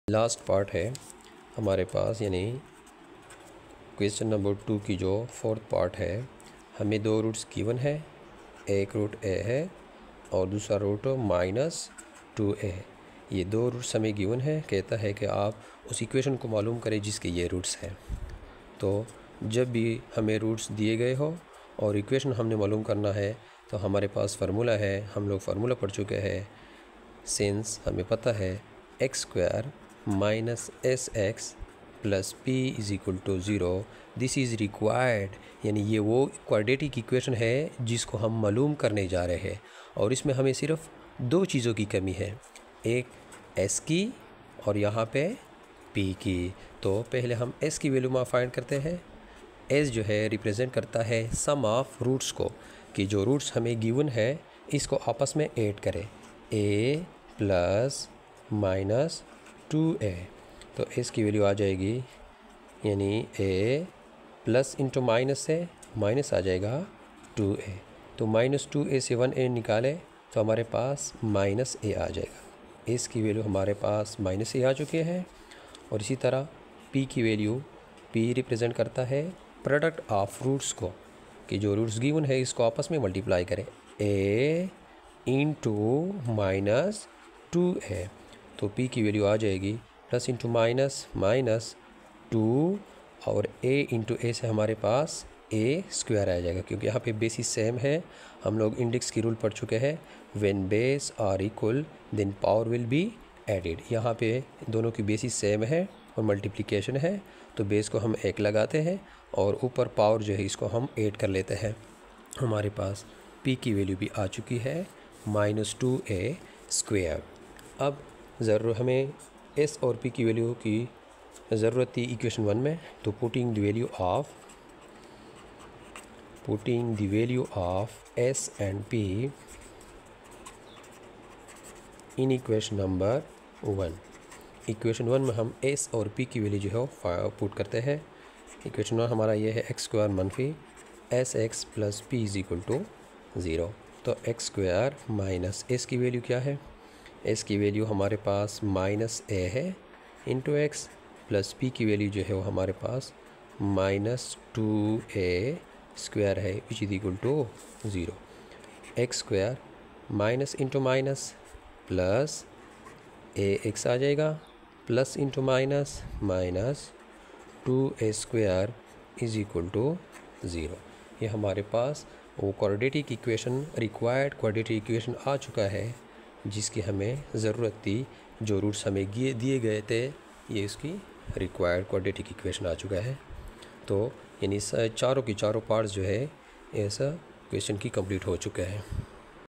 Last part है हमारे पास, यानी क्वेश्चन नंबर 2 की जो फोर्थ पार्ट है। हमें दो रूट्स गिवन है, एक रूट a है और दूसरा रूट -2a। ये दो रूट्स हमें गिवन है। कहता है कि आप उस इक्वेशन को मालूम करें जिसके ये रूट्स हैं। तो जब भी हमें रूट्स दिए गए हो और इक्वेशन हमने मालूम करना है तो हमारे पास फार्मूला है, हम लोग फार्मूला पढ़ चुके हैं। सिंस हमें पता है x² - sx plus p is equal to 0, this is required, यानी ये वो क्वाड्रेटिक इक्वेशन है जिसको हम मालूम करने जा रहे हैं। और इसमें हमें सिर्फ दो चीज़ों की कमी है, एक s की और यहाँ पे p की। तो पहले हम s की वैल्यू फाइंड करते हैं। s जो है रिप्रेजेंट करता है सम ऑफ रूट्स को, कि जो रूट्स हमें गिवन है इसको आपस में ऐड करें, a प्लस -2a। तो s की वैल्यू आ जाएगी, यानी a प्लस इंटू माइनस से माइनस आ जाएगा 2a। तो -2a से 1a निकाले तो हमारे पास -a आ जाएगा। s की वैल्यू हमारे पास -a आ चुके हैं। और इसी तरह p की वैल्यू, p रिप्रेजेंट करता है प्रोडक्ट ऑफ रूट्स को, कि जो रूट्स गिवन है इसको आपस में मल्टीप्लाई करें, a इंटू -2a। तो p की वैल्यू आ जाएगी प्लस इंटू माइनस 2 और a इंटू a से हमारे पास a² आ जाएगा, क्योंकि यहाँ पे बेसिस सेम है। हम लोग इंडेक्स की रूल पढ़ चुके हैं, when base are equal then power will be added. यहाँ पे दोनों की बेसिस सेम है और मल्टीप्लिकेशन है, तो बेस को हम 1 लगाते हैं और ऊपर पावर जो है इसको हम ऐड कर लेते हैं। हमारे पास p की वैल्यू भी आ चुकी है -2a²। अब ज़रूर हमें s और p की वैल्यू की ज़रूरत थी इक्वेशन 1 में, तो putting the value of s and p in equation number 1। Equation 1 में हम s और p की वैल्यू जो है पुट करते हैं। इक्वेशन 1 हमारा ये है x² मनफी sx plus p is equal to 0। तो x² माइनस s की वैल्यू क्या है, s की वैल्यू हमारे पास -a है इंटू x, प्लस p की वैल्यू जो है वो हमारे पास -2a² है which is equal to 0। x² minus into minus plus ax आ जाएगा, plus into minus -2a² is equal to 0। ये हमारे पास वो quadratic equation, required quadratic equation आ चुका है जिसकी हमें ज़रूरत थी। जो रूट्स हमें दिए गए थे ये इसकी रिक्वायर्ड क्वाड्रेटिक इक्वेशन आ चुका है। तो यानी चारों की चारों पार्ट्स जो है ऐसा क्वेश्चन की कंप्लीट हो चुका है।